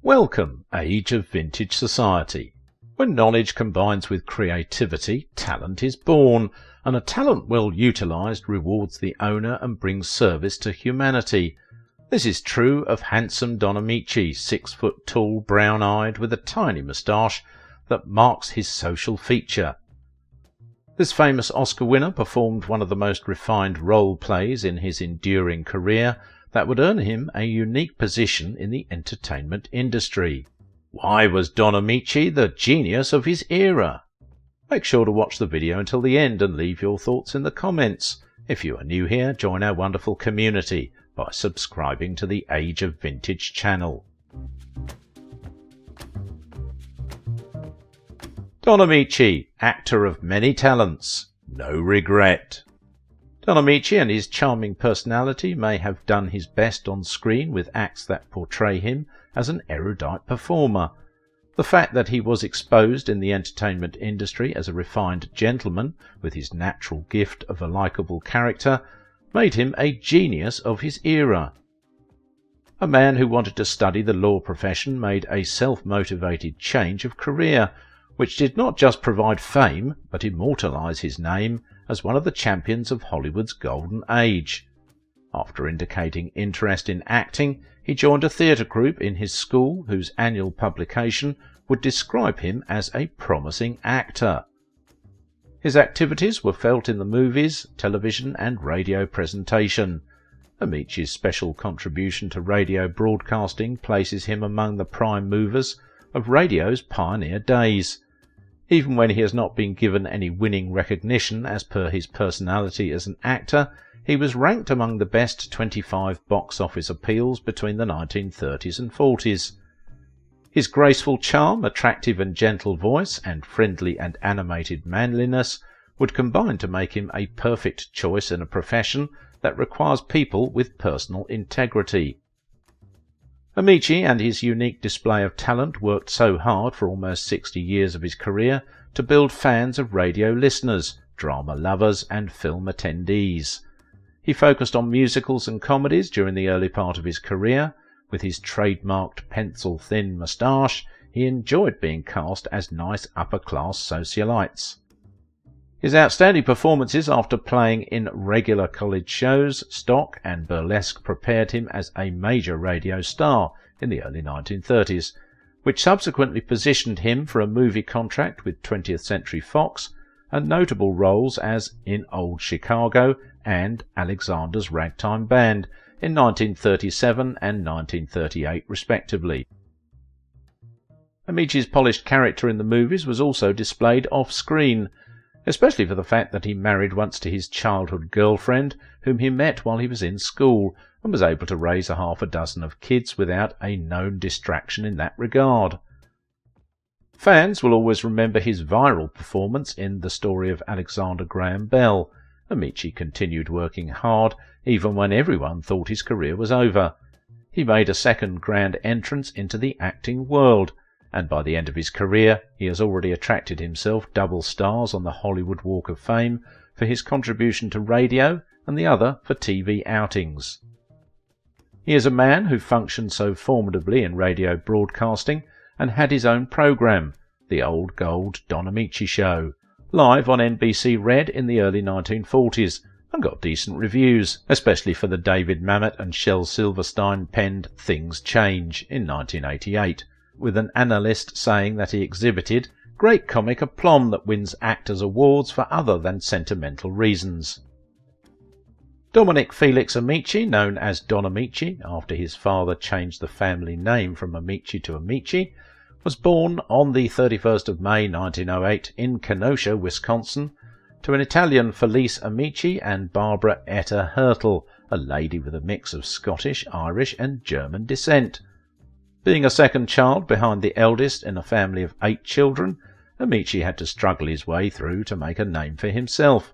Welcome, age of vintage society. When knowledge combines with creativity, talent is born, and a talent well utilised rewards the owner and brings service to humanity. This is true of handsome Don Ameche, 6 foot tall, brown-eyed, with a tiny moustache that marks his social feature. This famous Oscar winner performed one of the most refined role plays in his enduring career that would earn him a unique position in the entertainment industry. Why was Don Ameche the genius of his era? Make sure to watch the video until the end and leave your thoughts in the comments. If you are new here, join our wonderful community by subscribing to the Age of Vintage channel. Don Ameche, actor of many talents, no regret. Don Ameche and his charming personality may have done his best on screen with acts that portray him as an erudite performer. The fact that he was exposed in the entertainment industry as a refined gentleman with his natural gift of a likeable character made him a genius of his era. A man who wanted to study the law profession made a self-motivated change of career, which did not just provide fame but immortalize his name as one of the champions of Hollywood's golden age. After indicating interest in acting, he joined a theatre group in his school whose annual publication would describe him as a promising actor. His activities were felt in the movies, television and radio presentation. Ameche's special contribution to radio broadcasting places him among the prime movers of radio's pioneer days. Even when he has not been given any winning recognition as per his personality as an actor, he was ranked among the best 25 box office appeals between the 1930s and 40s. His graceful charm, attractive and gentle voice, and friendly and animated manliness would combine to make him a perfect choice in a profession that requires people with personal integrity. Ameche and his unique display of talent worked so hard for almost 60 years of his career to build fans of radio listeners, drama lovers and film attendees. He focused on musicals and comedies during the early part of his career. With his trademarked pencil-thin moustache, he enjoyed being cast as nice upper-class socialites. His outstanding performances after playing in regular college shows, stock and burlesque prepared him as a major radio star in the early 1930s, which subsequently positioned him for a movie contract with 20th Century Fox and notable roles as in Old Chicago and Alexander's Ragtime Band in 1937 and 1938 respectively. Ameche's polished character in the movies was also displayed off-screen, especially for the fact that he married once to his childhood girlfriend, whom he met while he was in school, and was able to raise a half a dozen of kids without a known distraction in that regard. Fans will always remember his viral performance in The Story of Alexander Graham Bell. Ameche continued working hard even when everyone thought his career was over. He made a second grand entrance into the acting world, and by the end of his career he has already attracted himself double stars on the Hollywood Walk of Fame for his contribution to radio and the other for TV outings. He is a man who functioned so formidably in radio broadcasting and had his own program, The Old Gold Don Ameche Show, live on NBC Red in the early 1940s, and got decent reviews, especially for the David Mamet and Shel Silverstein penned Things Change in 1988. With an analyst saying that he exhibited great comic aplomb that wins actors awards for other than sentimental reasons. Dominic Felix Ameche, known as Don Ameche after his father changed the family name from Ameche to Ameche, was born on the 31st of May 1908 in Kenosha, Wisconsin, to an Italian Felice Ameche and Barbara Etta Hurtle, a lady with a mix of Scottish, Irish and German descent. Being a second child behind the eldest in a family of 8 children, Ameche had to struggle his way through to make a name for himself.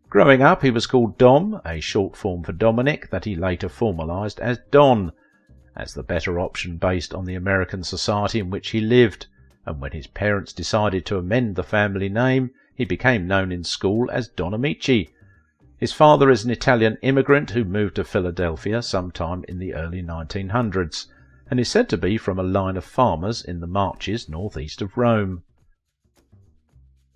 Growing up, he was called Dom, a short form for Dominic that he later formalized as Don, as the better option based on the American society in which he lived, and when his parents decided to amend the family name, he became known in school as Don Ameche. His father is an Italian immigrant who moved to Philadelphia sometime in the early 1900s, and is said to be from a line of farmers in the Marches northeast of Rome.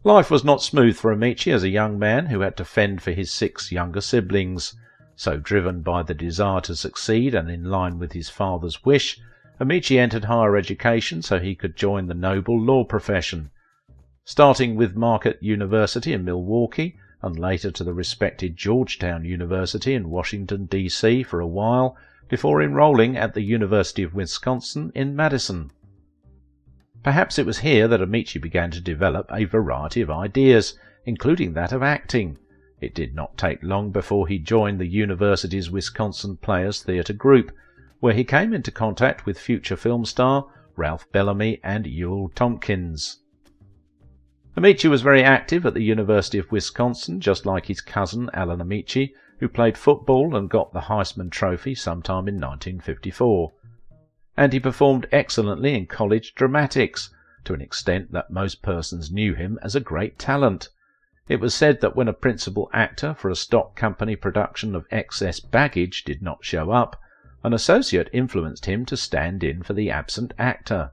Life was not smooth for Ameche as a young man who had to fend for his 6 younger siblings. So, driven by the desire to succeed and in line with his father's wish, Ameche entered higher education so he could join the noble law profession. Starting with Marquette University in Milwaukee, and later to the respected Georgetown University in Washington, D.C. for a while, before enrolling at the University of Wisconsin in Madison. Perhaps it was here that Ameche began to develop a variety of ideas, including that of acting. It did not take long before he joined the university's Wisconsin Players Theatre Group, where he came into contact with future film star Ralph Bellamy and Ewell Tompkins. Ameche was very active at the University of Wisconsin, just like his cousin Alan Ameche, who played football and got the Heisman Trophy sometime in 1954. And he performed excellently in college dramatics, to an extent that most persons knew him as a great talent. It was said that when a principal actor for a stock company production of Excess Baggage did not show up, an associate influenced him to stand in for the absent actor.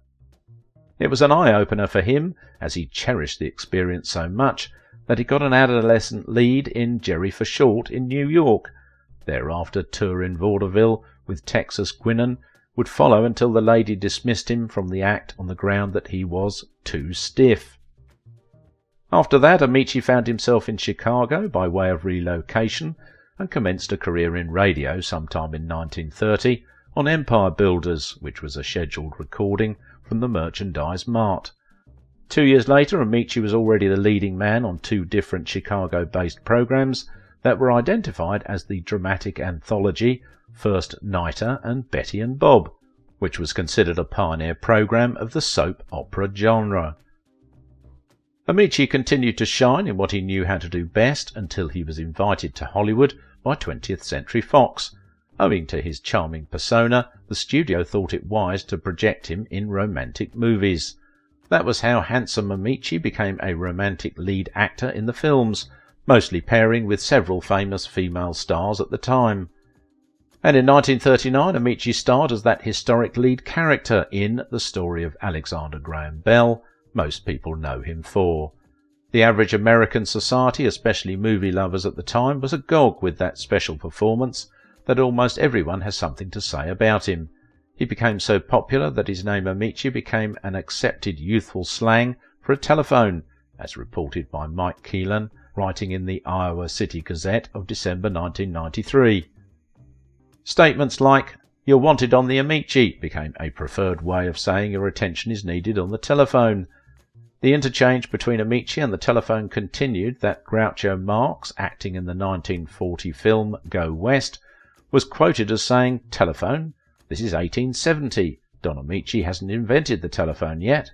It was an eye-opener for him, as he cherished the experience so much, that he got an adolescent lead in Jerry for Short in New York. Thereafter, tour in vaudeville with Texas Guinan would follow until the lady dismissed him from the act on the ground that he was too stiff. After that, Ameche found himself in Chicago by way of relocation and commenced a career in radio sometime in 1930 on Empire Builders, which was a scheduled recording from the Merchandise Mart. 2 years later, Ameche was already the leading man on 2 different Chicago-based programs that were identified as the dramatic anthology First Nighter and Betty and Bob, which was considered a pioneer program of the soap opera genre. Ameche continued to shine in what he knew how to do best until he was invited to Hollywood by 20th Century Fox. Owing to his charming persona, the studio thought it wise to project him in romantic movies. That was how handsome Ameche became a romantic lead actor in the films, mostly pairing with several famous female stars at the time. And in 1939, Ameche starred as that historic lead character in The Story of Alexander Graham Bell, most people know him for. The average American society, especially movie lovers at the time, was agog with that special performance that almost everyone has something to say about him. He became so popular that his name Ameche became an accepted youthful slang for a telephone, as reported by Mike Keelan, writing in the Iowa City Gazette of December 1993. Statements like, "You're wanted on the Ameche," became a preferred way of saying your attention is needed on the telephone. The interchange between Ameche and the telephone continued that Groucho Marx, acting in the 1940 film Go West, was quoted as saying, "Telephone? This is 1870. Don Ameche hasn't invented the telephone yet."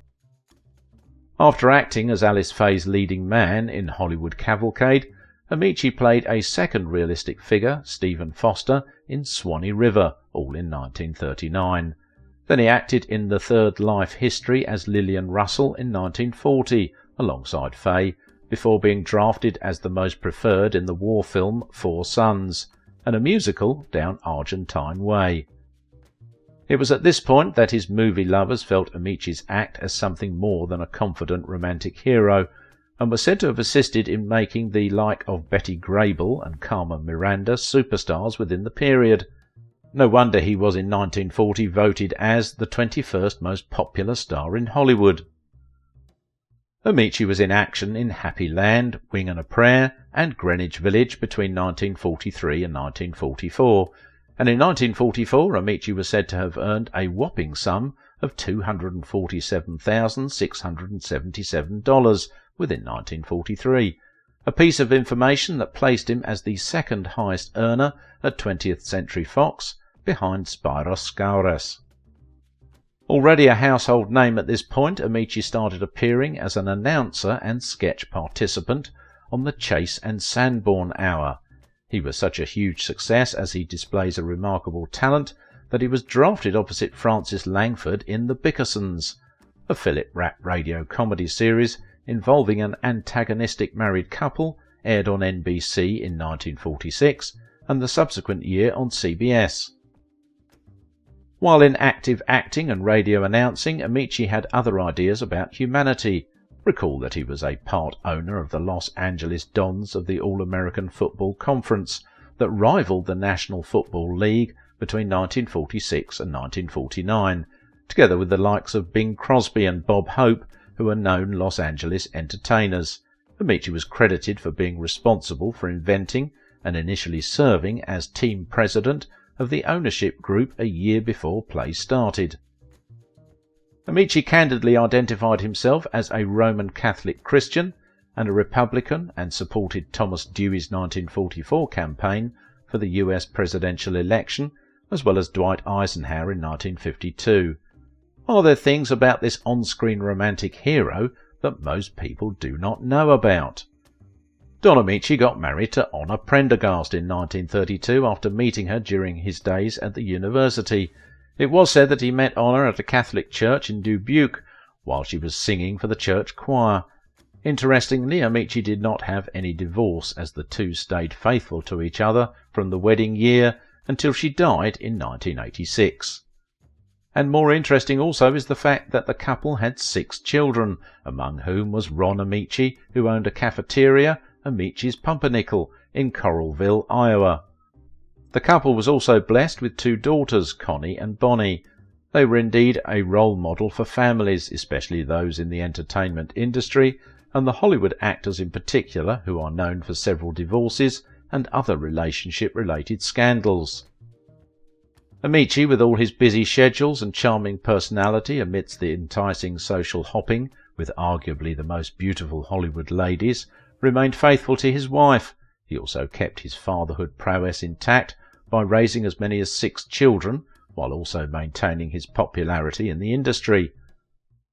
After acting as Alice Faye's leading man in Hollywood Cavalcade, Ameche played a second realistic figure, Stephen Foster, in Swanee River, all in 1939. Then he acted in The Third Life History as Lillian Russell in 1940, alongside Faye, before being drafted as the most preferred in the war film Four Sons, and a musical Down Argentine Way. It was at this point that his movie lovers felt Ameche's act as something more than a confident romantic hero, and were said to have assisted in making the like of Betty Grable and Carmen Miranda superstars within the period. No wonder he was in 1940 voted as the 21st most popular star in Hollywood. Ameche was in action in Happy Land, Wing and a Prayer, and Greenwich Village between 1943 and 1944, and in 1944 Ameche was said to have earned a whopping sum of $247,677 within 1943, a piece of information that placed him as the second highest earner at 20th Century Fox, behind Spiros Skouras. Already a household name at this point, Ameche started appearing as an announcer and sketch participant on the Chase and Sanborn Hour. He was such a huge success as he displays a remarkable talent that he was drafted opposite Francis Langford in The Bickersons, a Philip Rapp radio comedy series involving an antagonistic married couple, aired on NBC in 1946 and the subsequent year on CBS. While in active acting and radio announcing, Ameche had other ideas about humanity. Recall that he was a part owner of the Los Angeles Dons of the All-American Football Conference that rivaled the National Football League between 1946 and 1949, together with the likes of Bing Crosby and Bob Hope, who were known Los Angeles entertainers. Ameche was credited for being responsible for inventing and initially serving as team president of the ownership group a year before play started. Ameche candidly identified himself as a Roman Catholic Christian and a Republican and supported Thomas Dewey's 1944 campaign for the US presidential election, as well as Dwight Eisenhower in 1952. Are there things about this on-screen romantic hero that most people do not know about? Don Ameche got married to Honor Prendergast in 1932 after meeting her during his days at the university. It was said that he met Honor at a Catholic church in Dubuque while she was singing for the church choir. Interestingly, Ameche did not have any divorce, as the two stayed faithful to each other from the wedding year until she died in 1986. And more interesting also is the fact that the couple had 6 children, among whom was Ron Ameche, who owned a cafeteria, Ameche's Pumpernickel, in Coralville, Iowa. The couple was also blessed with 2 daughters, Connie and Bonnie. They were indeed a role model for families, especially those in the entertainment industry, and the Hollywood actors in particular, who are known for several divorces and other relationship-related scandals. Ameche, with all his busy schedules and charming personality amidst the enticing social hopping with arguably the most beautiful Hollywood ladies, remained faithful to his wife. He also kept his fatherhood prowess intact by raising as many as 6 children, while also maintaining his popularity in the industry.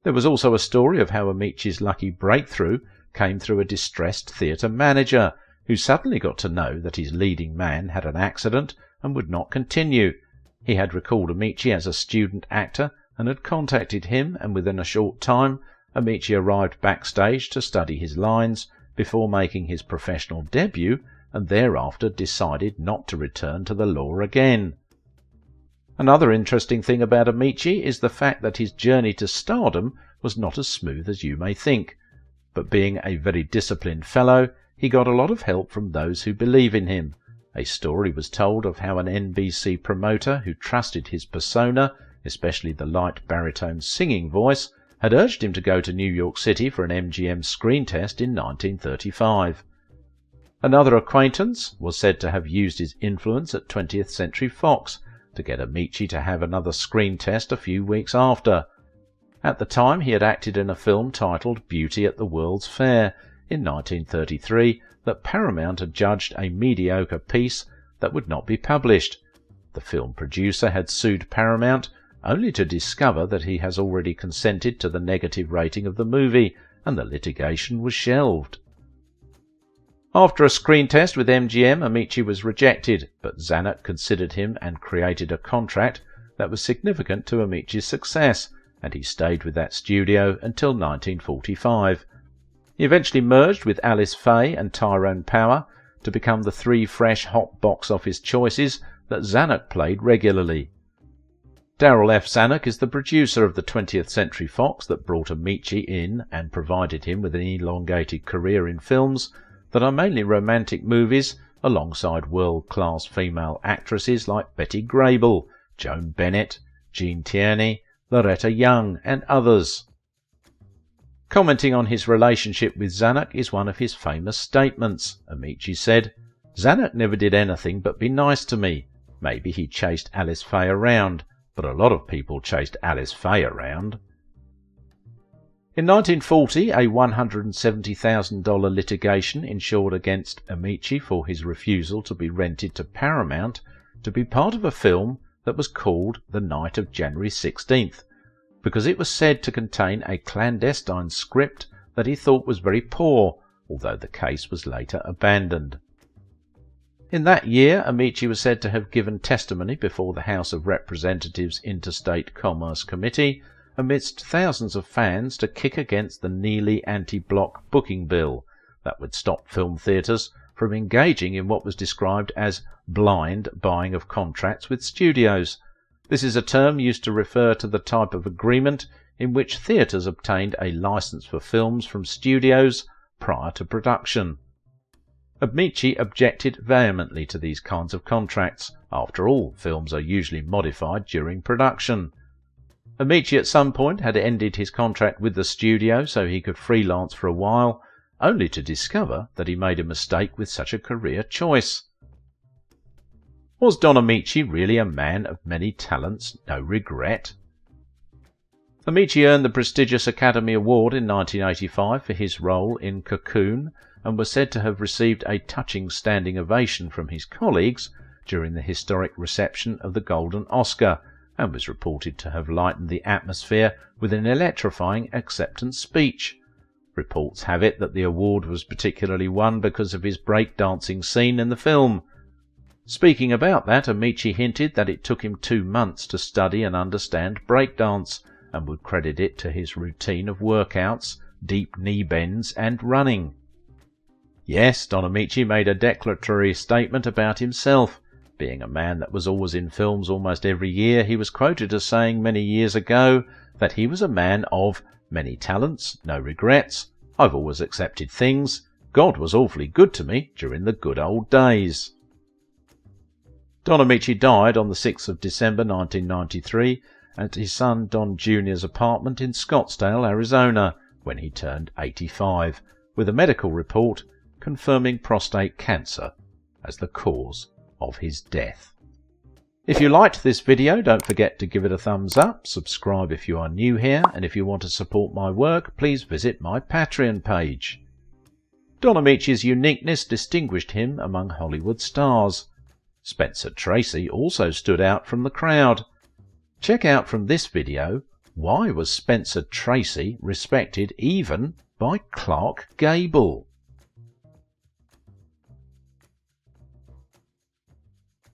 There was also a story of how Ameche's lucky breakthrough came through a distressed theatre manager, who suddenly got to know that his leading man had an accident and would not continue. He had recalled Ameche as a student actor and had contacted him, and within a short time Ameche arrived backstage to study his lines before making his professional debut, and thereafter decided not to return to the law again. Another interesting thing about Ameche is the fact that his journey to stardom was not as smooth as you may think, but being a very disciplined fellow, he got a lot of help from those who believe in him. A story was told of how an NBC promoter who trusted his persona, especially the light baritone singing voice, had urged him to go to New York City for an MGM screen test in 1935. Another acquaintance was said to have used his influence at 20th Century Fox to get Ameche to have another screen test a few weeks after. At the time, he had acted in a film titled Beauty at the World's Fair in 1933 that Paramount had judged a mediocre piece that would not be published. The film producer had sued Paramount, only to discover that he has already consented to the negative rating of the movie, and the litigation was shelved. After a screen test with MGM, Ameche was rejected, but Zanuck considered him and created a contract that was significant to Ameche's success, and he stayed with that studio until 1945. He eventually merged with Alice Faye and Tyrone Power to become the 3 fresh hot box office choices that Zanuck played regularly. Darrell F. Zanuck is the producer of the 20th Century Fox that brought Ameche in and provided him with an elongated career in films that are mainly romantic movies, alongside world-class female actresses like Betty Grable, Joan Bennett, Jean Tierney, Loretta Young, and others. Commenting on his relationship with Zanuck is one of his famous statements. Ameche said, "Zanuck never did anything but be nice to me. Maybe he chased Alice Faye around, but a lot of people chased Alice Faye around." In 1940, a $170,000 litigation ensured against Ameche for his refusal to be rented to Paramount to be part of a film that was called The Night of January 16th, because it was said to contain a clandestine script that he thought was very poor, although the case was later abandoned. In that year, Ameche was said to have given testimony before the House of Representatives Interstate Commerce Committee amidst thousands of fans to kick against the Neely anti-block booking bill that would stop film theatres from engaging in what was described as blind buying of contracts with studios. This is a term used to refer to the type of agreement in which theatres obtained a licence for films from studios prior to production. Ameche objected vehemently to these kinds of contracts. After all, films are usually modified during production. Ameche at some point had ended his contract with the studio so he could freelance for a while, only to discover that he made a mistake with such a career choice. Was Don Ameche really a man of many talents, no regret? Ameche earned the prestigious Academy Award in 1985 for his role in Cocoon, and was said to have received a touching standing ovation from his colleagues during the historic reception of the Golden Oscar, and was reported to have lightened the atmosphere with an electrifying acceptance speech. Reports have it that the award was particularly won because of his break-dancing scene in the film. Speaking about that, Ameche hinted that it took him 2 months to study and understand breakdance, and would credit it to his routine of workouts, deep knee bends, and running. Yes, Don Ameche made a declaratory statement about himself. Being a man that was always in films almost every year, he was quoted as saying many years ago that he was a man of many talents, no regrets. I've always accepted things. God was awfully good to me during the good old days. Don Ameche died on the 6th of December 1993 at his son Don Jr.'s apartment in Scottsdale, Arizona, when he turned 85, with a medical report confirming prostate cancer as the cause of his death. If you liked this video, don't forget to give it a thumbs up, subscribe if you are new here, and if you want to support my work, please visit my Patreon page. Don Ameche's uniqueness distinguished him among Hollywood stars. Spencer Tracy also stood out from the crowd. Check out from this video, why was Spencer Tracy respected even by Clark Gable?